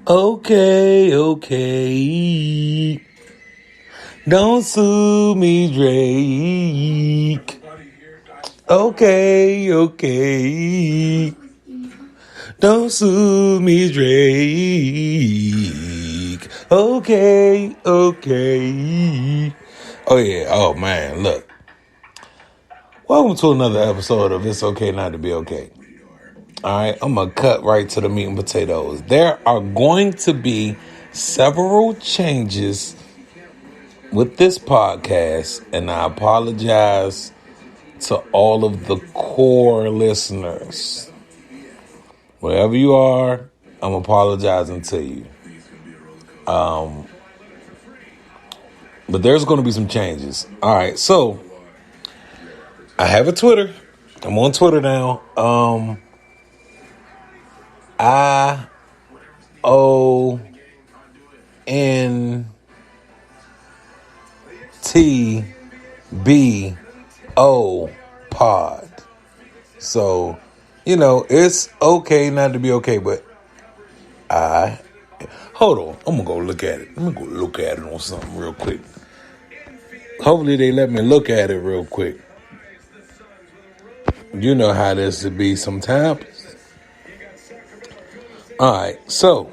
Okay, okay. Don't sue me, Drake. Okay, okay. Don't sue me, Drake. Okay, okay. Oh, yeah. Oh, man. Look. Welcome to another episode of It's Okay Not to Be Okay. All right. I'm going to cut right to the meat and potatoes. There are going to be several changes with this podcast, and I apologize to all of the core listeners. Wherever you are, I'm apologizing to you. But there's going to be some changes. All right, so I have a Twitter. I'm on Twitter now. IONTBO pod. So, it's okay not to be okay, but hold on. I'm going to go look at it. Let me go look at it on something real quick. Hopefully they let me look at it real quick. You know how this would be sometimes. All right, so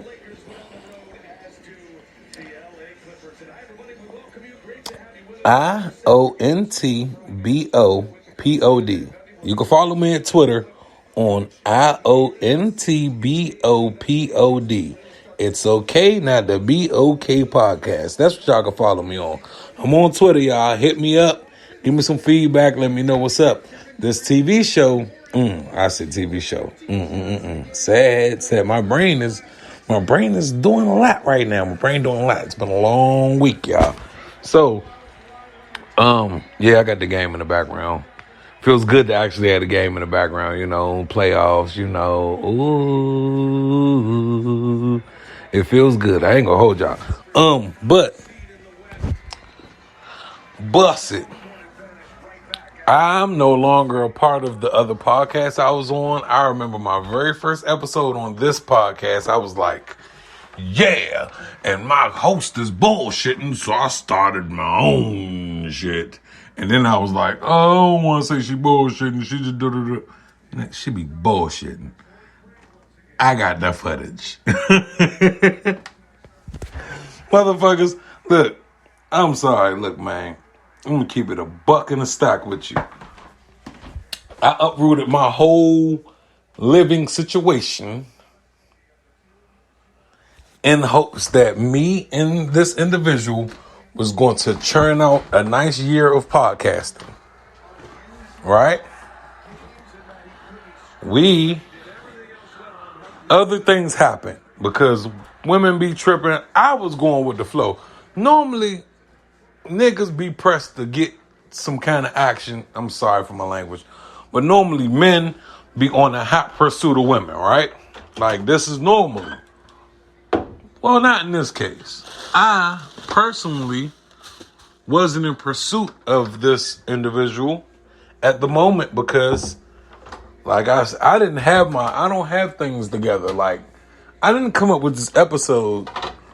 IONTBOPOD. You can follow me at Twitter on IONTBOPOD. It's okay not to be okay podcast. That's what y'all can follow me on. I'm on Twitter, y'all. Hit me up. Give me some feedback. Let me know what's up. This TV show. I said TV show. Sad. My brain is doing a lot right now. My brain doing a lot. It's been a long week, y'all. So, yeah, I got the game in the background. Feels good to actually have the game in the background, playoffs, ooh, it feels good. I ain't gonna hold y'all. But bust it. I'm no longer a part of the other podcast I was on. I remember my very first episode on this podcast. I was like, yeah, and my host is bullshitting, so I started my own shit. And then I was like, oh, I don't want to say she bullshitting. She just do. She be bullshitting. I got that footage. Motherfuckers, look, I'm sorry. Look, man, I'm going to keep it a buck and a stack with you. I uprooted my whole living situation in hopes that me and this individual was going to churn out a nice year of podcasting. Right? Other things happen because women be tripping. I was going with the flow. Normally, niggas be pressed to get some kind of action. I'm sorry for my language. But normally, men be on a hot pursuit of women, right? Like, this is normally. Well, not in this case. I personally wasn't in pursuit of this individual at the moment because, like I said, I don't have things together. Like, I didn't come up with this episode.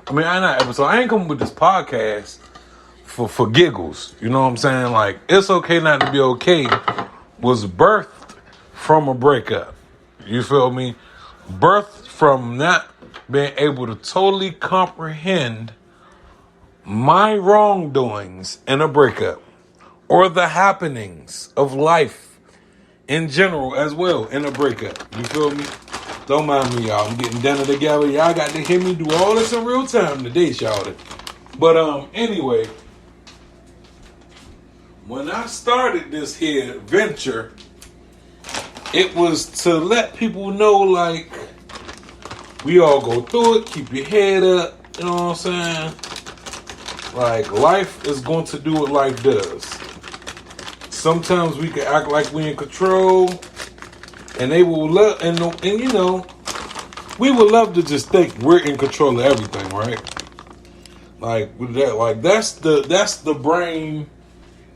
I ain't come up with this podcast for giggles. You know what I'm saying? Like, It's Okay Not to Be Okay was birthed from a breakup. You feel me? Birthed from not being able to totally comprehend my wrongdoings in a breakup or the happenings of life in general as well in a breakup. You feel me? Don't mind me, y'all. I'm getting dinner together. Y'all got to hear me do all this in real time today, y'all. But anyway, when I started this here venture, it was to let people know, like, we all go through it. Keep your head up. You know what I'm saying? Like, life is going to do what life does. Sometimes we can act like we in control, and they will love, and we would love to just think we're in control of everything, right? Like that, like that's the brain,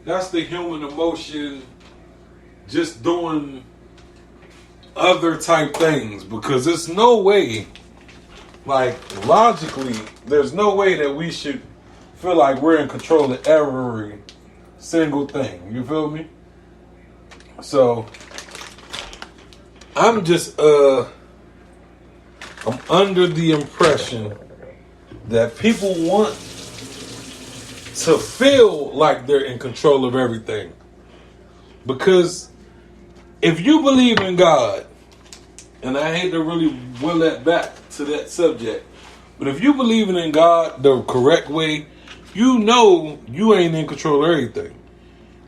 that's the human emotion, just doing other type things, because there's no way like, logically, there's no way that we should feel like we're in control of every single thing. You feel me? So, I'm just, I'm under the impression that people want to feel like they're in control of everything. Because if you believe in God, and I hate to really will that back to that subject, but if you believe in God the correct way, you know you ain't in control of everything.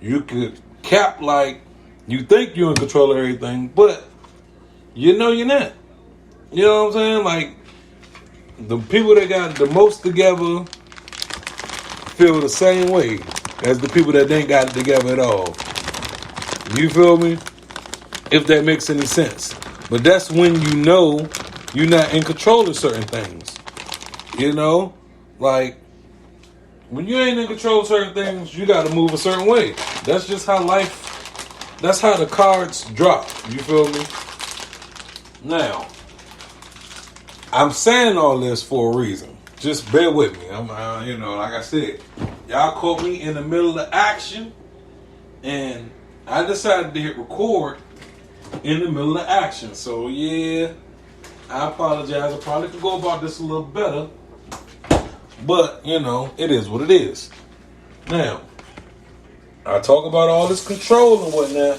You could cap like you think you're in control of everything, but you know you're not. You know what I'm saying? Like, the people that got the most together feel the same way as the people that ain't got it together at all. You feel me? If that makes any sense. But that's when you know you're not in control of certain things. You know? Like, when you ain't in control of certain things, you got to move a certain way. That's just how life, that's how the cards drop. You feel me? Now, I'm saying all this for a reason. Just bear with me. You know, like I said, y'all caught me in the middle of action, and I decided to hit record in the middle of action. So yeah, I apologize. I probably could go about this a little better, but you know, it is what it is. Now, I talk about all this control and whatnot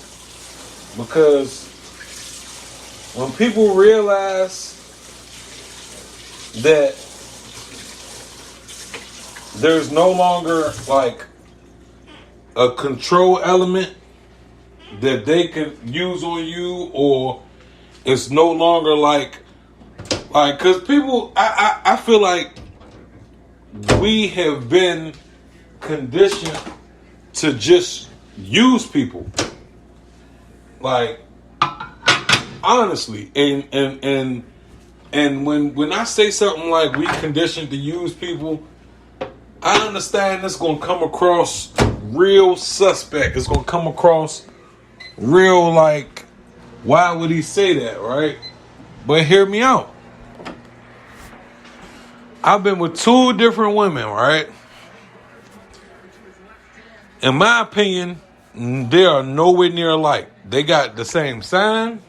because when people realize that there's no longer like a control element that they can use on you, or it's no longer like because people, I feel like we have been conditioned to just use people, like, honestly, and when I say something like we conditioned to use people, I understand it's gonna come across real suspect. It's gonna come across real like, why would he say that, right? But hear me out. I've been with 2 different women, right? In my opinion, they are nowhere near alike. They got the same sign,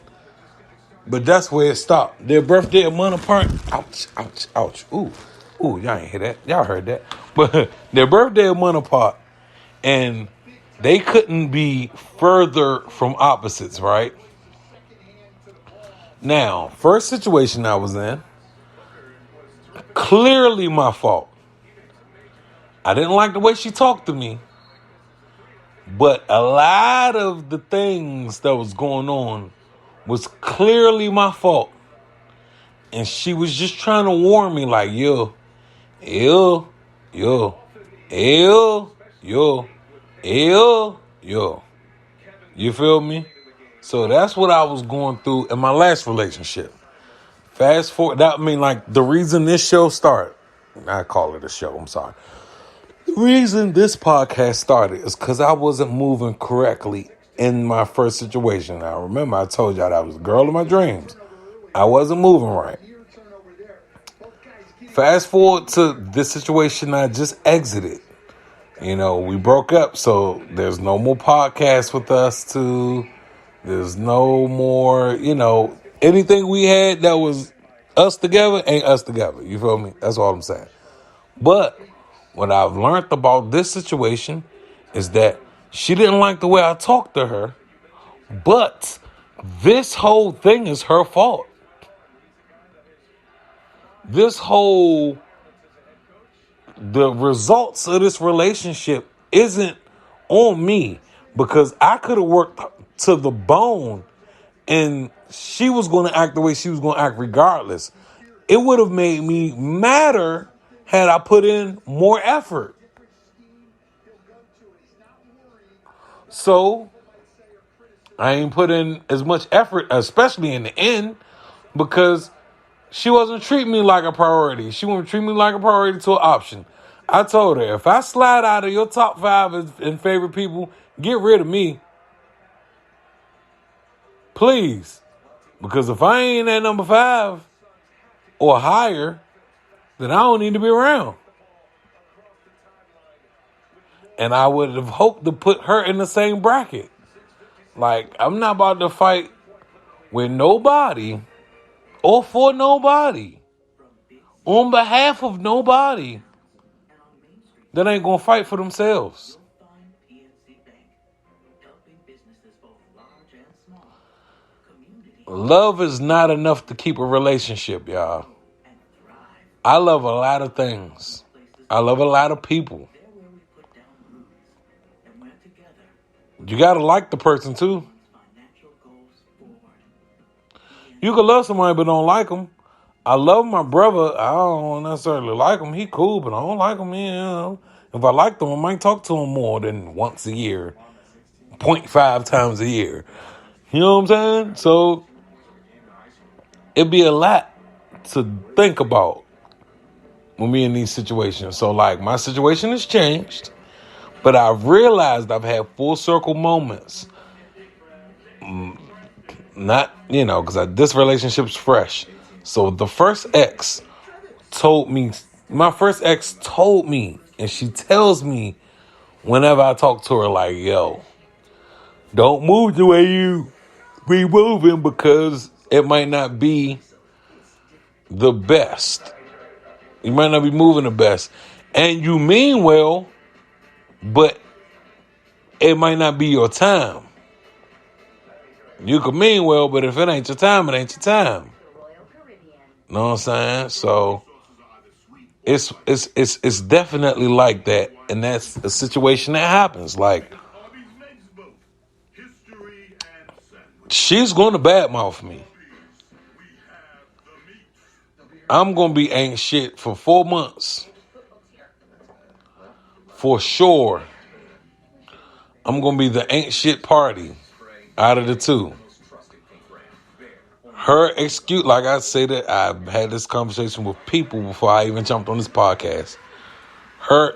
but that's where it stopped. Their birthday a month apart. Ouch, ouch, ouch. Ooh, y'all ain't hear that. Y'all heard that. But their birthday a month apart, and they couldn't be further from opposites, right? Now, first situation I was in, clearly my fault. I didn't like the way she talked to me, but a lot of the things that was going on was clearly my fault. And she was just trying to warn me like, yo. You feel me? So that's what I was going through in my last relationship. Fast forward, like the reason this show started, I call it a show, I'm sorry. The reason this podcast started is because I wasn't moving correctly in my first situation. Now, remember, I told y'all that I was the girl of my dreams. I wasn't moving right. Fast forward to this situation I just exited. You know, we broke up, so there's no more podcasts with us two. There's no more, you know, anything we had that was us together ain't us together. You feel me? That's all I'm saying. But what I've learned about this situation is that she didn't like the way I talked to her, but this whole thing is her fault. The results of this relationship isn't on me, because I could have worked to the bone and she was going to act the way she was going to act regardless. It would have made me madder had I put in more effort. So I ain't put in as much effort, especially in the end, because she wasn't treating me like a priority. She wasn't treating me like a priority to an option. I told her, if I slide out of your top 5 in favorite people, get rid of me. Please. Because if I ain't at number 5, or higher, then I don't need to be around. And I would have hoped to put her in the same bracket. Like, I'm not about to fight with nobody or for nobody on behalf of nobody that ain't gonna fight for themselves. Love is not enough to keep a relationship, y'all. I love a lot of things. I love a lot of people. You gotta like the person too. You can love somebody but don't like them. I love my brother. I don't necessarily like him. He cool, but I don't like him. If I liked him, I might talk to him more than once a year, 0.5 times a year. You know what I'm saying? So it'd be a lot to think about when we in these situations. So like my situation has changed, but I've realized I've had full circle moments. Not, because this relationship's fresh. So the first ex told me, and she tells me whenever I talk to her, like, yo, don't move the way you be moving because it might not be the best. You might not be moving the best. And you mean well, but it might not be your time. You could mean well, but if it ain't your time, it ain't your time. Know what I'm saying? So it's definitely like that, and that's a situation that happens. Like, she's going to badmouth me. I'm going to be ain't shit for 4 months. For sure. I'm going to be the ain't shit party out of the two. Her excuse, like I said, that I've had this conversation with people before I even jumped on this podcast.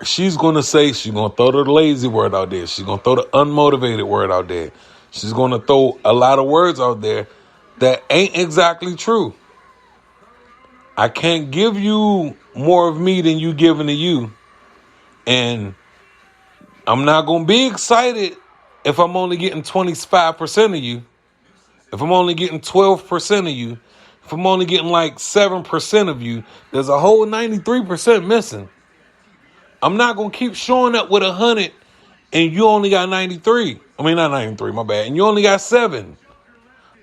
She's going to say, she's going to throw the lazy word out there. She's going to throw the unmotivated word out there. She's going to throw a lot of words out there that ain't exactly true. I can't give you more of me than you giving to you. And I'm not going to be excited if I'm only getting 25% of you. If I'm only getting 12% of you. If I'm only getting like 7% of you. There's a whole 93% missing. I'm not going to keep showing up with 100 and you only got 93. I mean, not 93, my bad. And you only got 7.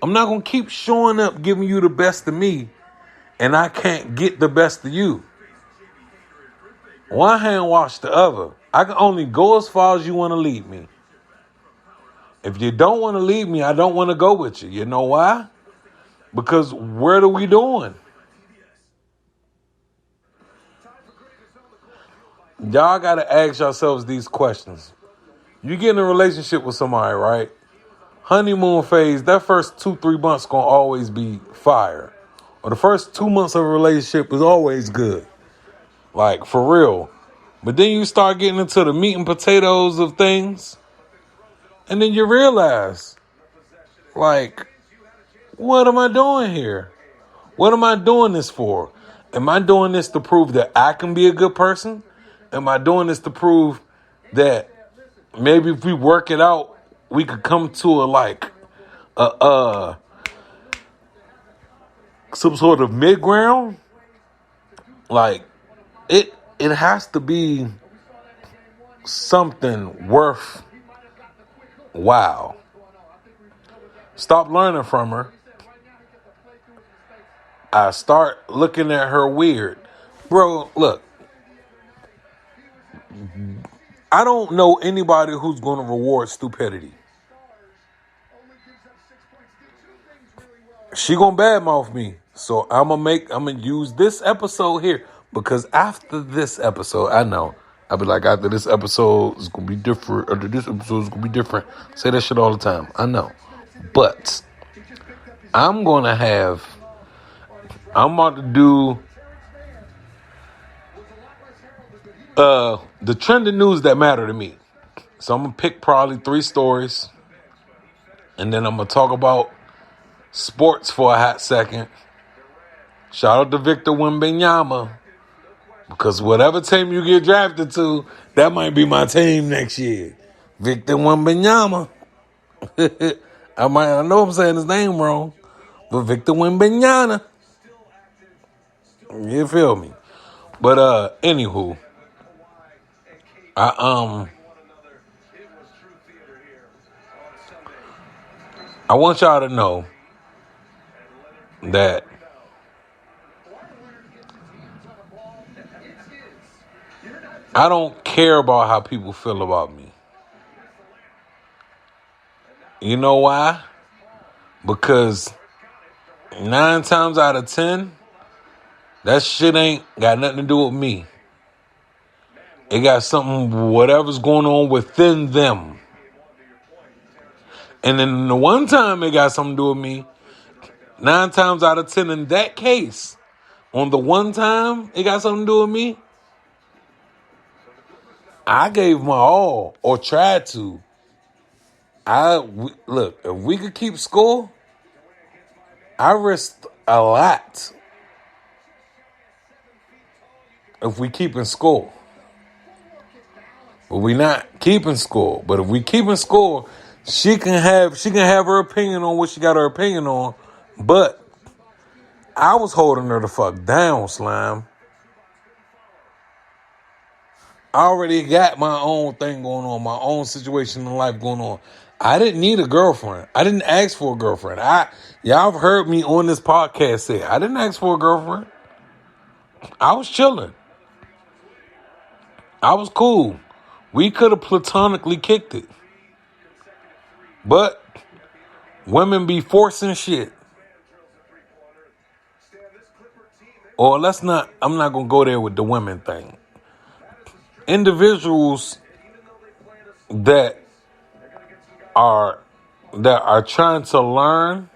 I'm not going to keep showing up giving you the best of me and I can't get the best of you. One hand wash the other. I can only go as far as you want to lead me. If you don't want to lead me, I don't want to go with you. You know why? Because what are we doing? Y'all got to ask yourselves these questions. You get in a relationship with somebody, right? Honeymoon phase, that first 2-3 months going to always be fire. Or the first 2 months of a relationship is always good. Like, for real. But then you start getting into the meat and potatoes of things. And then you realize, like, what am I doing here? What am I doing this for? Am I doing this to prove that I can be a good person? Am I doing this to prove that maybe if we work it out, we could come to some sort of mid-ground? Like, it has to be something worth wow. Stop learning from her. I start looking at her weird. Bro, look. I don't know anybody who's going to reward stupidity. She going to badmouth me. So I'm going to use this episode here. Because after this episode, I know. I'll be like, after this episode is going to be different. After this episode is going to be different. Say that shit all the time. I know. But I'm about to do the trending news that matter to me. So I'm going to pick probably 3 stories. And then I'm going to talk about sports for a hot second. Shout out to Victor Wembanyama. Because whatever team you get drafted to, that might be my team next year. Victor Wembanyama. I know I'm saying his name wrong, but Victor Wembanyama. You feel me? But anywho, I want y'all to know that I don't care about how people feel about me. You know why? Because 9 times out of 10, that shit ain't got nothing to do with me. It got something, whatever's going on within them. And then the one time it got something to do with me, 9 times out of 10 in that case, on the one time it got something to do with me, I gave my all, or tried to. Look, if we could keep score, I risked a lot if we keeping score. But we not keeping score. But if we keeping score, she can have her opinion on what she got her opinion on. But I was holding her the fuck down, Slime. I already got my own thing going on, my own situation in life going on. I didn't need a girlfriend. I didn't ask for a girlfriend. Y'all have heard me on this podcast say, I didn't ask for a girlfriend. I was chilling. I was cool. We could have platonically kicked it. But women be forcing shit. Or I'm not going to go there with the women thing. Individuals that are trying to learn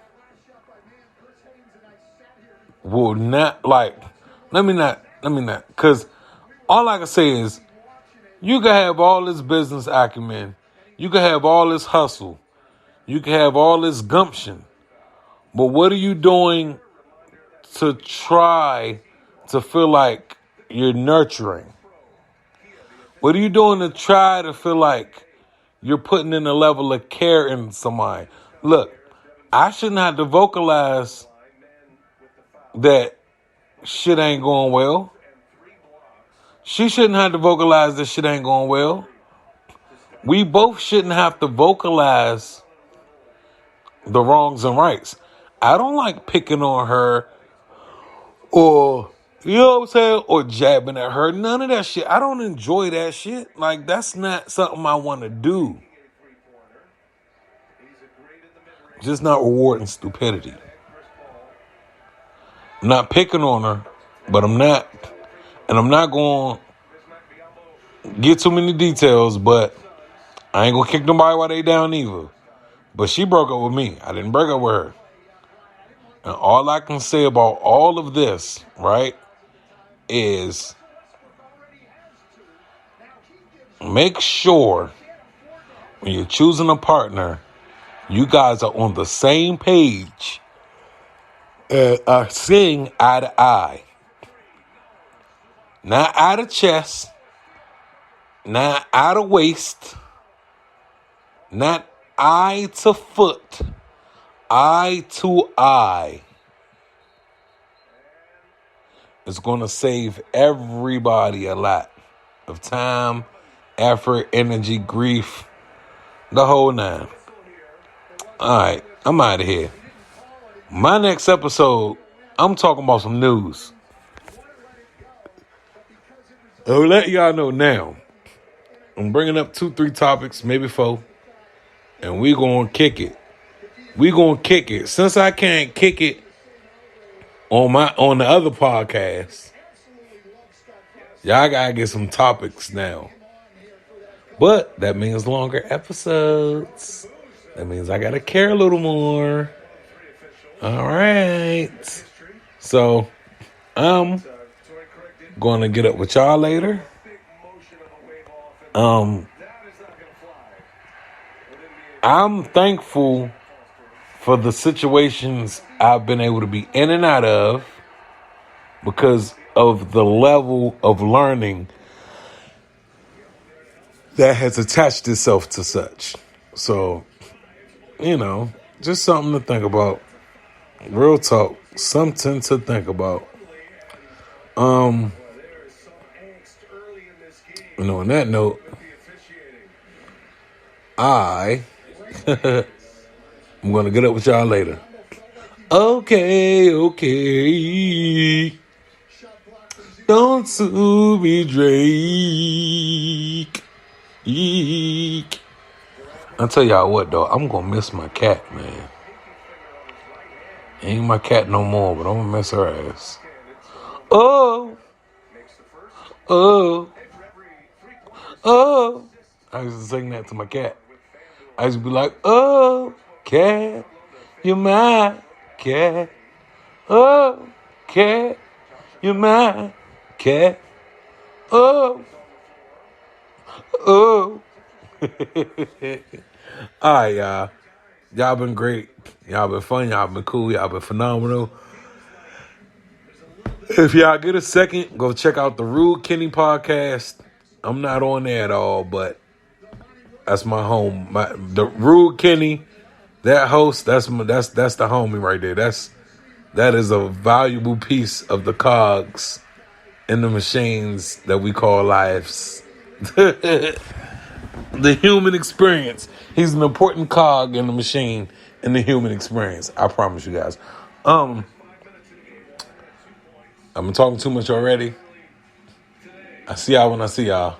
will not, let me not, because all I can say is, you can have all this business acumen, you can have all this hustle, you can have all this gumption, but what are you doing to try to feel like you're nurturing? What are you doing to try to feel like you're putting in a level of care in somebody? Look, I shouldn't have to vocalize that shit ain't going well. She shouldn't have to vocalize that shit ain't going well. We both shouldn't have to vocalize the wrongs and rights. I don't like picking on her or, you know what I'm saying, or jabbing at her. None of that shit. I don't enjoy that shit. Like, that's not something I want to do. Just not rewarding stupidity. I'm not picking on her, but I'm not going to get too many details, but I ain't going to kick nobody while they down either. But she broke up with me. I didn't break up with her. And all I can say about all of this, right, is make sure when you're choosing a partner, you guys are on the same page and are seeing eye to eye. Not eye to chest, not eye to waist, not eye to foot, eye to eye. It's going to save everybody a lot of time, effort, energy, grief, the whole 9. All right, I'm out of here. My next episode, I'm talking about some news. I'll let y'all know now. I'm bringing up 2-3 topics, maybe 4, and we going to kick it. We going to kick it. Since I can't kick it on the other podcast, y'all got to get some topics now. But that means longer episodes. That means I got to care a little more. All right. So, I'm going to get up with y'all later. I'm thankful for the situations I've been able to be in and out of. because of the level of learning that has attached itself to such. So, just something to think about. Real talk, something to think about. On that note, I'm gonna get up with y'all later. Okay. Don't sue me, Drake. Eek. I tell y'all what, though, I'm gonna miss my cat, man. Ain't my cat no more, but I'm gonna miss her ass. Oh. I used to sing that to my cat. I used to be like, oh, cat, you're my cat. Oh, cat, you're my cat. Oh. All right, y'all. Y'all been great. Y'all been fun. Y'all been cool. Y'all been phenomenal. If y'all get a second, go check out the Rude Kenny podcast. I'm not on there at all, but that's my home. The Rude Kenny, that host, that's the homie right there. That is a valuable piece of the cogs in the machines that we call lives. The human experience. He's an important cog in the machine in the human experience. I promise you guys. I've been talking too much already. I see y'all when I see y'all.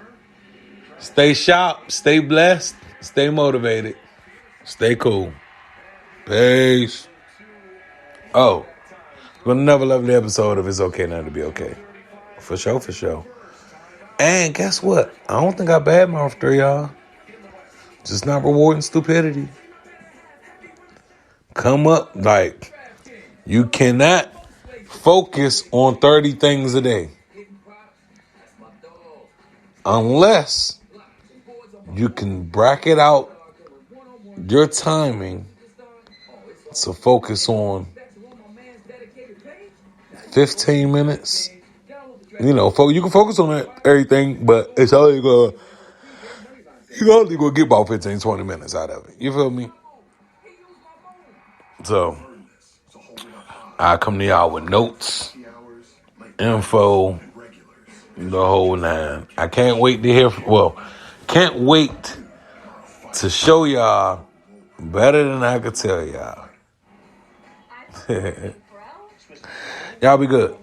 Stay sharp, stay blessed, stay motivated, stay cool. Peace. Oh, another lovely episode of It's Okay Not to Be Okay. For sure. And guess what? I don't think I badmouthed her, y'all. Just not rewarding stupidity. Come up, like, you cannot focus on 30 things a day unless you can bracket out your timing to focus on 15 minutes. You can focus on everything, but it's only you're only gonna get about 15, 20 minutes out of it. You feel me? So I come to y'all with notes, info, the whole nine. I can't wait to can't wait to show y'all better than I could tell y'all. Y'all be good.